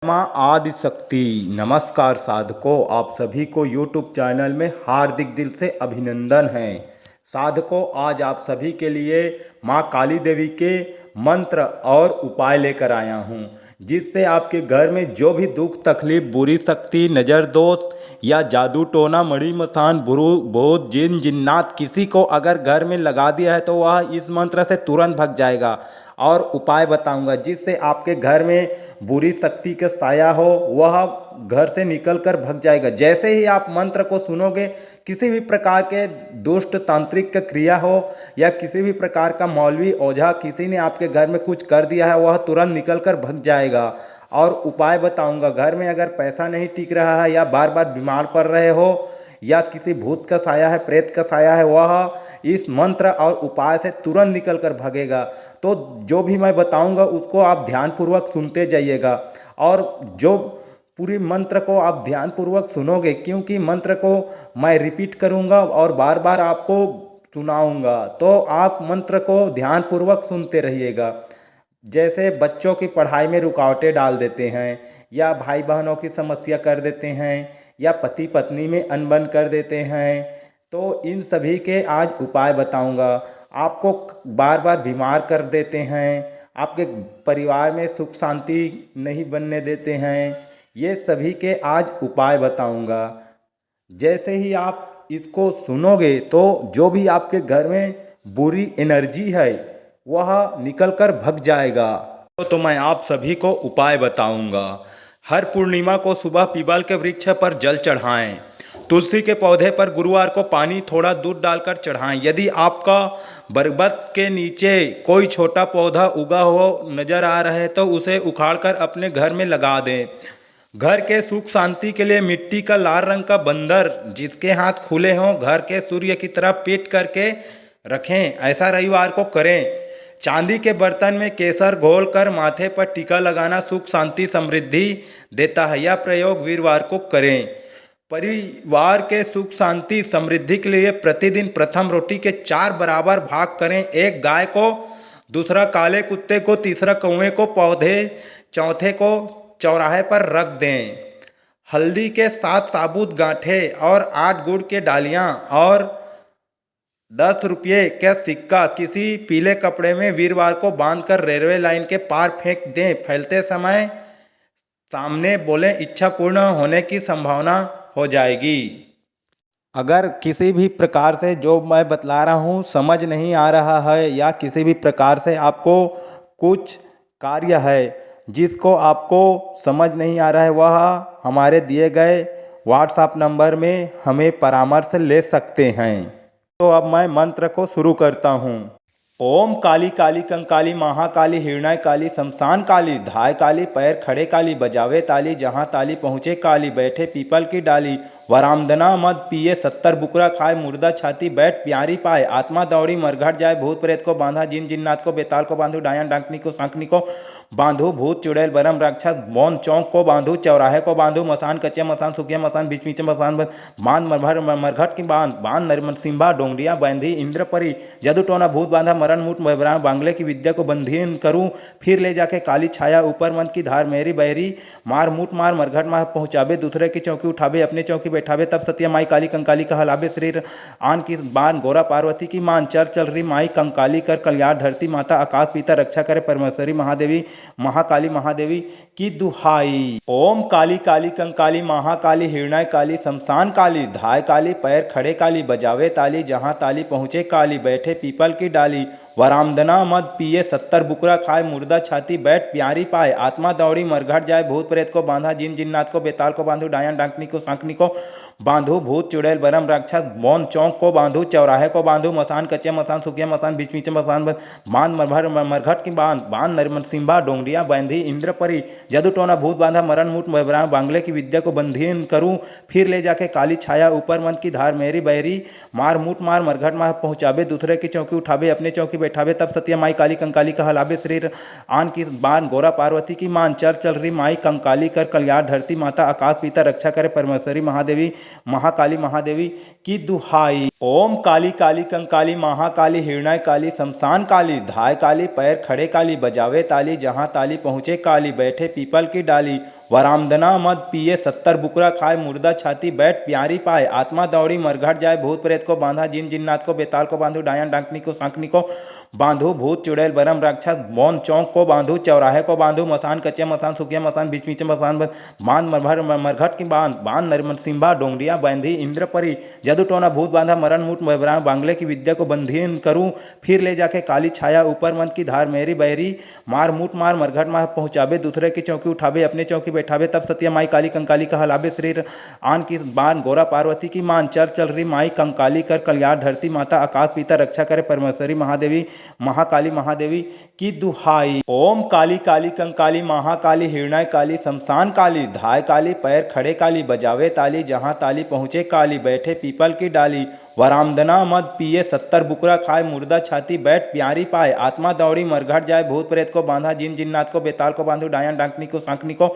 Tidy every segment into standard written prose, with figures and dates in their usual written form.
माँ आदि शक्ति। नमस्कार साधकों, आप सभी को YouTube चैनल में हार्दिक दिल से अभिनंदन है। साधकों, आज आप सभी के लिए माँ काली देवी के मंत्र और उपाय लेकर आया हूँ, जिससे आपके घर में जो भी दुख तकलीफ, बुरी शक्ति, नज़र दोष या जादू टोना मणि मसान भूत जिन जिन्नात किसी को अगर घर में लगा दिया है तो वह इस मंत्र से तुरंत भग जाएगा। और उपाय बताऊंगा जिससे आपके घर में बुरी शक्ति का साया हो वह घर से निकल कर भग जाएगा। जैसे ही आप मंत्र को सुनोगे, किसी भी प्रकार के दुष्ट तांत्रिक का क्रिया हो या किसी भी प्रकार का मौलवी ओझा किसी ने आपके घर में कुछ कर दिया है, वह तुरंत निकल कर भग जाएगा। और उपाय बताऊंगा, घर में अगर पैसा नहीं टिक रहा है या बार बार बीमार पड़ रहे हो या किसी भूत का साया है, प्रेत का साया है, वह इस मंत्र और उपाय से तुरंत निकल कर भागेगा। तो जो भी मैं बताऊंगा उसको आप ध्यानपूर्वक सुनते जाइएगा, और जो पूरी मंत्र को आप ध्यानपूर्वक सुनोगे, क्योंकि मंत्र को मैं रिपीट करूंगा और बार बार आपको सुनाऊंगा, तो आप मंत्र को ध्यानपूर्वक सुनते रहिएगा। जैसे बच्चों की पढ़ाई में रुकावटें डाल देते हैं, या भाई बहनों की समस्या कर देते हैं, या पति पत्नी में अनबन कर देते हैं, तो इन सभी के आज उपाय बताऊंगा। आपको बार बार बीमार कर देते हैं, आपके परिवार में सुख शांति नहीं बनने देते हैं, ये सभी के आज उपाय बताऊंगा। जैसे ही आप इसको सुनोगे तो जो भी आपके घर में बुरी एनर्जी है वह निकल कर भग जाएगा। तो मैं आप सभी को उपाय बताऊंगा। हर पूर्णिमा को सुबह पीपल के वृक्ष पर जल चढ़ाएं। तुलसी के पौधे पर गुरुवार को पानी थोड़ा दूध डालकर चढ़ाएं। यदि आपका बरगद के नीचे कोई छोटा पौधा उगा हो नजर आ रहा है तो उसे उखाड़कर अपने घर में लगा दें। घर के सुख शांति के लिए मिट्टी का लाल रंग का बंदर जिसके हाथ खुले हों घर के सूर्य की तरफ पीट करके रखें। ऐसा रविवार को करें। चांदी के बर्तन में केसर घोलकर माथे पर टीका लगाना सुख शांति समृद्धि देता है। यह प्रयोग वीरवार को करें। परिवार के सुख शांति समृद्धि के लिए प्रतिदिन प्रथम रोटी के 4 बराबर भाग करें। एक गाय को, दूसरा काले कुत्ते को, तीसरा कौवे को, पौधे चौथे को चौराहे पर रख दें। हल्दी के 7 साबुत गांठे और 8 गुड़ के डालियां और 10 रुपये का सिक्का किसी पीले कपड़े में वीरवार को बांधकर रेलवे लाइन के पार फेंक दें। फैलते समय सामने बोलें, इच्छा पूर्ण होने की संभावना हो जाएगी। अगर किसी भी प्रकार से जो मैं बतला रहा हूँ समझ नहीं आ रहा है, या किसी भी प्रकार से आपको कुछ कार्य है जिसको आपको समझ नहीं आ रहा है, वह हमारे दिए गए व्हाट्सएप नंबर में हमें परामर्श ले सकते हैं। तो अब मैं मंत्र को शुरू करता हूँ। ओम काली काली कंकाली महाकाली हिरणाय काली शमशान काली धाय काली पैर खड़े काली बजावे ताली जहाँ ताली पहुँचे काली बैठे पीपल की डाली वरामदना मद पिए 70 बुकरा खाए मुर्दा छाती बैठ प्यारी पाए आत्मा दौड़ी मरघट जाए भूत प्रेत को बांधा जिन जिन्नात को बेताल को बांधू डायन डांकनी को सांकनी को बांधू भूत चुड़ैल बरम राक्षस बौन चौक को बांधू चौराहे को बांधू मसान कच्चे मसान सुखिया मसान बीच बीच मसान बांध मरघट की बांध नरसिम्हा डोंगरिया बांधी इंद्रपरी जादू टोना भूत बांधा मरण मुठ बांगले की विद्या को बंधीन करूं फिर ले जाके काली छाया ऊपर मन की धार मेरी बहरी मार मुठ मार मरघट मार पहुंचावे दूसरे की चौकी उठावे अपने चौकी बैठावे तब सत्या माई काली कंकाली का हलावे शरीर आन की बान गोरा पार्वती की मान चल रही माई कंकाली कर कल्याण धरती माता आकाश पिता रक्षा करे परमेश्वरी महादेवी महाकाली महादेवी की दुहाई। ओम काली काली कंकाली महाकाली हिरणाय काली शमशान काली धाय काली पैर खड़े काली बजावे ताली जहाँ ताली पहुँचे काली बैठे पीपल की डाली वरामदना मद पिए 70 बुकरा खाए मुर्दा छाती बैठ प्यारी पाए आत्मा दौड़ी मरघट जाए भूत प्रेत को बांधा जिन जिन्नात को बेताल को बांधू डायन डांकनी को सांकनी को बांधू भूत चुड़ैल बरम राक्षस बौन चौक को बांधू चौराहे को बांधू मसान कच्चे मसान सुखिया मसान बीच बीच मसान बांध मरघट की बांध नरसिम्हा डोंगरिया बांधी इंद्रपरी जादू टोना भूत बांधा मरण मुठ बांगले की विद्या को बंधीन करूं फिर ले जाके काली छाया ऊपर मन की धार मेरी बहरी मार मुठ मार मरघट मार पहुंचावे दूसरे की चौकी उठावे अपने चौकी बैठावे तब सत्या माई काली कंकाली का हलावे शरीर आन की बान गोरा पार्वती की मान चल रही माई कंकाली कर कल्याण धरती माता आकाश पिता रक्षा करे परमेश्वरी महादेवी महाकाली महादेवी की दुहाई। ओम काली काली कंकाली महाकाली हिरणाय काली शमशान काली धाय काली पैर खड़े काली बजावे ताली जहाँ ताली पहुँचे काली बैठे पीपल की डाली। वरामदना मद पिए 70 बुकरा खाए मुर्दा छाती बैठ प्यारी पाए आत्मा दौड़ी मरघट जाए भूत प्रेत को बांधा जिन जिन्नात को बेताल को बांधू डायन डांकनी को सांकनी को बांधू भूत चुड़ैल बरम राक्षस मौन चौक को बांधू चौराहे को बांधू मसान कच्चे मसान सुखिया मसान बीच बीच मसान बांध मरघट की बांध नरसिम्हा डोंगरिया बांधी इंद्रपरी जदू टोना भूत बांधा मरण मुठ बांगले की विद्या को बंधीन करूं फिर ले जाके काली छाया ऊपर मन की धार मेरी बैरी मार मुठ मार मरघट मार पहुंचावे दूसरे की चौकी उठावे अपने चौकी बैठावे तब सत्या माई काली कंकाली का हलावे शरीर आन की बान गोरा पार्वती की मान चल रही माई कंकाली कर कल्याण धरती माता आकाश पिता रक्षा करे परमेश्वरी महादेवी महाकाली महादेवी की दुहाई। ओम काली काली कंकाली महाकाली हिरणाय काली शमशान काली धाय काली पैर खड़े काली बजावे ताली जहाँ ताली पहुँचे काली बैठे पीपल की डाली। वरामदना मद पिए 70 बुकरा खाए मुर्दा छाती बैठ प्यारी पाए आत्मा दौड़ी मरघट जाए भूत प्रेत को बांधा जिन जिन्नात को बेताल को बांधू डायन डांकनी को सांकनी को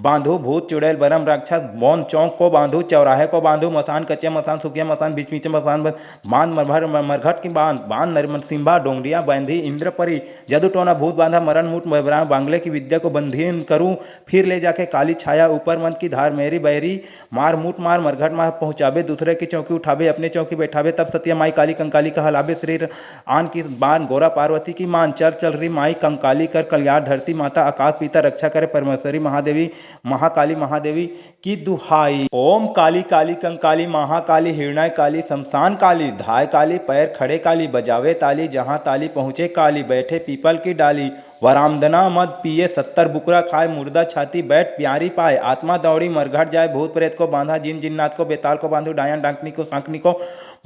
बांधू भूत चुड़ैल बरम राक्षस मौन चौक को बांधू चौराहे को बांधू मसान कच्चे मसान सुखिया मसान बीच बीच मसान बांध मरघट की बांध नरसिम्हा डोंगरिया बांधी इंद्रपरी जदू टोना भूत बांधा मरण मुठ बांगले की विद्या को बंधीन करूं फिर ले जाके काली छाया ऊपर मन की धार मेरी बैरी मार मुठ मार मरघट मार पहुंचावे दूसरे की चौकी उठावे अपने चौकी बैठावे तब सत्या माई काली कंकाली का हलावे शरीर आन की बान गोरा पार्वती की मान चल रही माई कंकाली कर कल्याण धरती माता आकाश पिता रक्षा करे परमेश्वरी महादेवी महाकाली महादेवी की दुहाई। ओम काली काली कंकाली महाकाली हिरणाय काली शमशान काली धाय काली पैर खड़े काली बजावे ताली जहाँ ताली पहुँचे काली बैठे पीपल की डाली। वरामदना मद पिए 70 बुकरा खाए मुर्दा छाती बैठ प्यारी पाए आत्मा दौड़ी मरघट जाए भूत प्रेत को बांधा जिन जिन्नात को बेताल को बांधू डायन डांकनी को सांकनी को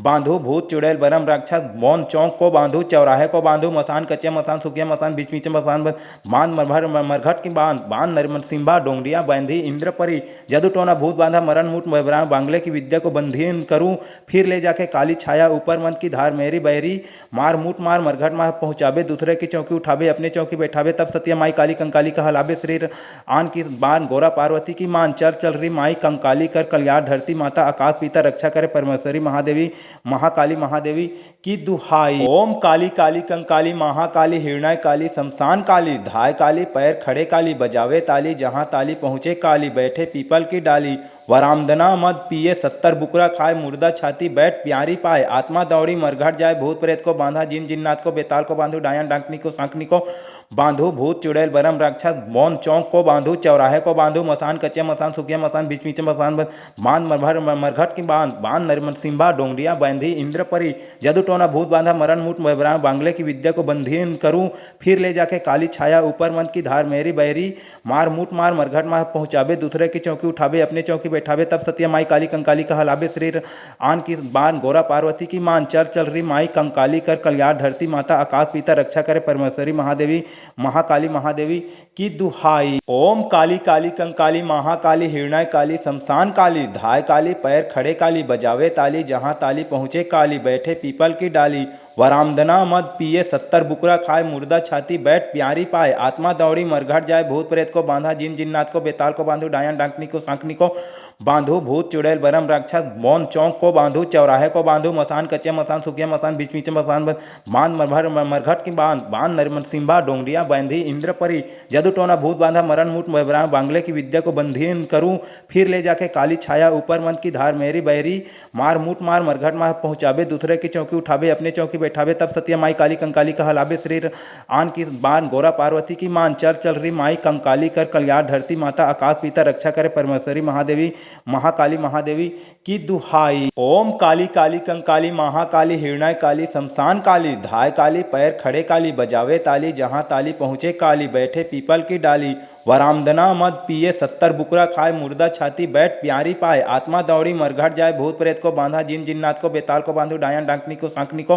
बांधू भूत चुड़ैल बरम राक्षस मौन चौक को बांधू चौराहे को बांधू मसान कच्चे मसान सुखिया मसान बीच बीच मसान बांध मरघट की बांध नरसिम्हा डोंगरिया बांधी इंद्रपरी जदू टोना भूत बांधा मरण मुठ बांगले की विद्या को बंधीन करूं फिर ले जाके काली छाया ऊपर मन की धार मेरी बैरी मार मुठ मार मरघट मार पहुंचावे दूसरे की चौकी उठावे अपने चौकी बैठावे तब सत्या माई काली कंकाली का हलावे शरीर आन की बान गोरा पार्वती की मान चल रही माई कंकाली कर कल्याण धरती माता आकाश पिता रक्षा करे परमेश्वरी महादेवी महाकाली महादेवी की दुहाई। ओम काली काली कंकाली महाकाली हिरणाय काली शमशान काली धाय काली पैर खड़े काली बजावे ताली जहाँ ताली पहुँचे काली बैठे पीपल की डाली। वरामदना मद पिए 70 बुकरा खाए मुर्दा छाती बैठ प्यारी पाए आत्मा दौड़ी मरघट जाए भूत प्रेत को बांधा जिन जिन्नात को बेताल को बांधू डायन डांकनी को सांकनी को बांधू भूत चुड़ैल बरम राक्षस मौन चौक को बांधू चौराहे को बांधू मसान कच्चे मसान सुखिया मसान बीच बीच मसान बांध मरघट की बांध नरसिम्हा डोंगरिया बांधी इंद्रपरी जदू टोना भूत बांधा मरण मुठ बांगले की विद्या को बंधीन करूं फिर ले जाके काली छाया ऊपर मन की धार मेरी बैरी मार मुठ मार मरघट मार पहुंचावे दूसरे की चौकी उठावे अपने चौकी बैठावे तब सत्या माई काली कंकाली का हलावे शरीर आन की बान गोरा पार्वती की मान चल रही माई कंकाली कर कल्याण धरती माता आकाश पिता रक्षा करे परमेश्वरी महादेवी महाकाली महादेवी की दुहाई। ओम काली काली कंकाली महाकाली हिरणाय काली शमशान काली धाय काली पैर खड़े काली बजावे ताली जहाँ ताली पहुँचे काली बैठे पीपल की डाली। वरामदना मद पिए 70 बुकरा खाए मुर्दा छाती बैठ प्यारी पाए आत्मा दौड़ी मरघट जाए भूत प्रेत को बांधा जिन जिन्नात को बेताल को बांधू डायन डांकनी को सांकनी को बांधू भूत चुड़ैल बरम राक्षस मौन चौक को बांधू चौराहे को बांधू मसान कच्चे मसान सुखिया मसान बीच बीच मसान बांध मरघट की बांध नरसिम्हा डोंगरिया बांधी इंद्रपरी जदू टोना भूत बांधा मरण मुठ बांगले की विद्या को बंधीन करूं फिर ले जाके काली छाया ऊपर मन की धार मेरी बैरी मार मुठ मार मरघट मार पहुंचावे दूसरे की चौकी उठावे अपने चौकी बैठावे तब सत्या माई काली कंकाली का हलावे शरीर आन की बान गोरा पार्वती की मान चल रही माई कंकाली कर कल्याण धरती माता आकाश पिता रक्षा करे परमेश्वरी महादेवी महाकाली महादेवी की दुहाई। ओम काली काली कंकाली महाकाली हिरणाय काली शमशान काली धाय काली पैर खड़े काली बजावे ताली जहाँ ताली पहुँचे काली बैठे पीपल की डाली। वरामदना मद पिए 70 बुकरा खाए मुर्दा छाती बैठ प्यारी पाए आत्मा दौड़ी मरघट जाए भूत प्रेत को बांधा जिन जिन्नात को बेताल को बांधू डायन डांकनी को सांकनी को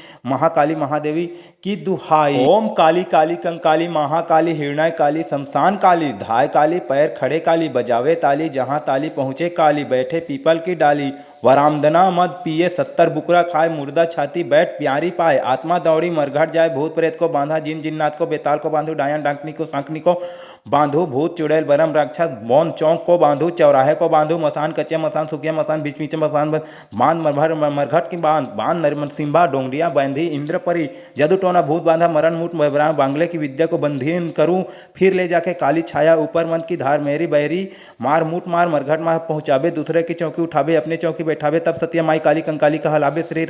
महाकाली महादेवी की दुहाई। ओम काली काली कंकाली महाकाली हिरणाय काली शमशान काली धाय काली पैर खड़े काली बजावे ताली जहाँ ताली पहुँचे काली बैठे पीपल की डाली वरामदना मद पिए 70 बुकरा खाए मुर्दा छाती बैठ प्यारी पाए आत्मा दौड़ी मरघट जाए भूत प्रेत को बांधा जिन जिन्नात को बेताल को बांधू डायन डांकनी को सांकनी को बांधू भूत चुड़ैल बरम राक्षस बौन चौक को बांधू चौराहे को बांधू मसान कच्चे मसान सुखिया मसान बीच बीच मसान बांध मरघट की बांध नरसिम्हा डोंगरिया बांधी इंद्रपरी जदू टोना भूत बांधा मरण मुठ बांगले की विद्या को बंधीन करूं फिर ले जाके काली छाया ऊपर मन की धार मेरी बैरी मार मुठ मार मरघट मार पहुंचावे दूसरे की चौकी उठावे अपने चौकी बैठावे तब सत्या माई काली कंकाली कहलावे श्री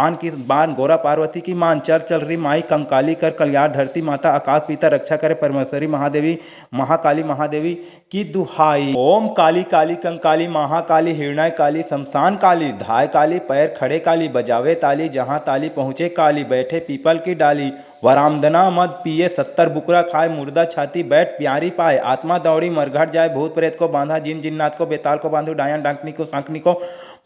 आन की बान गोरा पार्वती की मान चल चल रही माई कंकाली कर कल्याण धरती माता आकाश पीता रक्षा करे परमेश्वरी महादेवी महाकाली महादेवी की दुहाई। ओम काली काली कंकाली महाकाली हिरणाय काली शमशान काली धाय काली पैर खड़े काली बजावे ताली जहाँ ताली पहुँचे काली बैठे पीपल की डाली वरामदना मद पिए 70 बुकरा खाए मुर्दा छाती बैठ प्यारी पाए आत्मा दौड़ी मरघट जाए भूत प्रेत को बांधा जिन जिन्नात को बेताल को बांधू डायन डांकनी को सांकनी को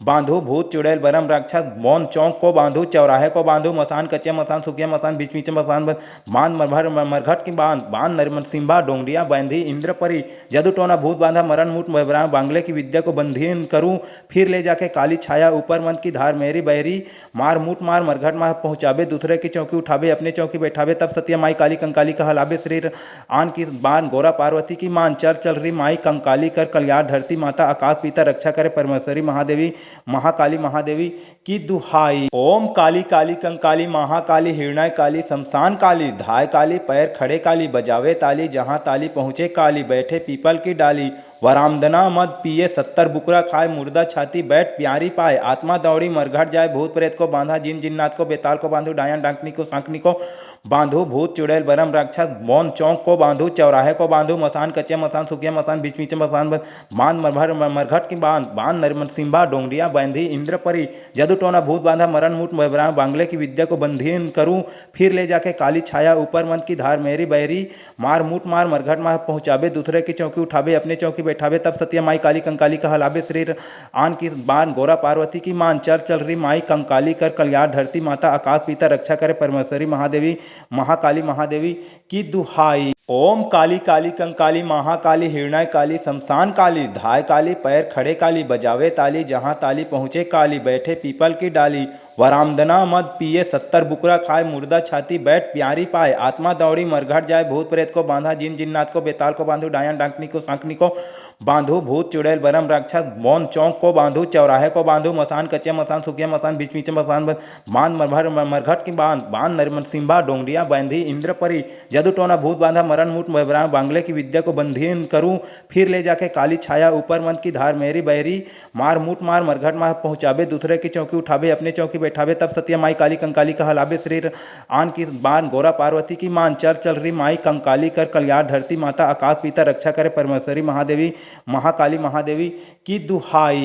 बांधू भूत चुड़ैल बरम राक्षस मौन चौक को बांधू चौराहे को बांधू मसान कच्चे मसान सुखिया मसान बीच बीच मसान बांध मरघट की बांध नरसिम्हा डोंगरिया बांधी इंद्रपरी जदू टोना भूत बांधा मरण मूट बांगले की विद्या को बंधीन करूं फिर ले जाके काली छाया ऊपर मन की धार मेरी बहरी मार मूट मार मरघट मार पहुंचावे दूसरे की चौकी उठावे अपने चौकी बैठावे तब सत्या माई काली कंकाली कहलावे शरीर आन की बान गोरा पार्वती की मान चल रही माई कंकाली कर कल्याण धरती माता आकाश पीता रक्षा करे परमेश्वरी महादेवी महाकाली महादेवी की दुहाई। ओम काली काली कंकाली महाकाली हिरणाय काली शमशान काली धाय काली पैर खड़े काली बजावे ताली जहाँ ताली पहुँचे काली बैठे पीपल की डाली वरामदना मद पिए 70 बुकरा खाए मुर्दा छाती बैठ प्यारी पाए आत्मा दौड़ी मरघट जाए भूत प्रेत को बांधा जिन जिन्नात को बेताल को बांधू डायन डांकनी को सांकनी को बांधू भूत चुड़ैल बरम राक्षस मौन चौक को बांधू चौराहे को बांधू मसान कच्चे मसान सुखिया मसान बीच बीच मसान बांध मरघट की बांध नरसिम्हा डोंगरिया बांधी इंद्रपरी जदू टोना भूत बांधा मरण मूट बांगले की विद्या को बंधीन करूं फिर ले जाके काली छाया ऊपर मन की धार मेरी बहरी मार मूट मार मरघट मार पहुंचावे दूसरे की चौकी उठावे अपने चौकी बैठावे तब सत्या माई काली कंकाली कहलावे शरीर आन की बान गोरा पार्वती की मान चल रही माई कंकाली कर कल्याण धरती माता आकाश पीता रक्षा करे परमेश्वरी महादेवी महाकाली महादेवी की दुहाई। ओम काली काली कंकाली महाकाली हिरणाय काली शमशान काली धाय काली पैर खड़े काली बजावे ताली जहाँ ताली पहुँचे काली बैठे पीपल की डाली वरामदना मद पिए 70 बुकरा खाए मुर्दा छाती बैठ प्यारी पाए आत्मा दौड़ी मरघट जाए भूत प्रेत को बांधा जिन जिन्नात को बेताल को बांधू डायन डांकनी को सांकनी को बांधू भूत चुड़ैल बरम राक्षस मौन चौक को बांधू चौराहे को बांधू मसान कच्चे मसान सुखिया मसान बीच बीच मसान बांध मरघट की बांध नरसिम्हा डोंगरिया बांधी इंद्रपरी जदू टोना भूत बांधा मरण मूट बांगले की विद्या को बंधीन करूं फिर ले जाके काली छाया ऊपर मन की धार मेरी बहरी मार मूट मार मरघट मार पहुंचावे दूसरे की चौकी उठावे अपने चौकी बैठावे तब सत्या माई काली कंकाली कहलावे शरीर आन की बान गोरा पार्वती की मान चल रही माई कंकाली कर कल्याण धरती माता आकाश पीता रक्षा करे परमेश्वरी महादेवी महाकाली महादेवी की दुहाई।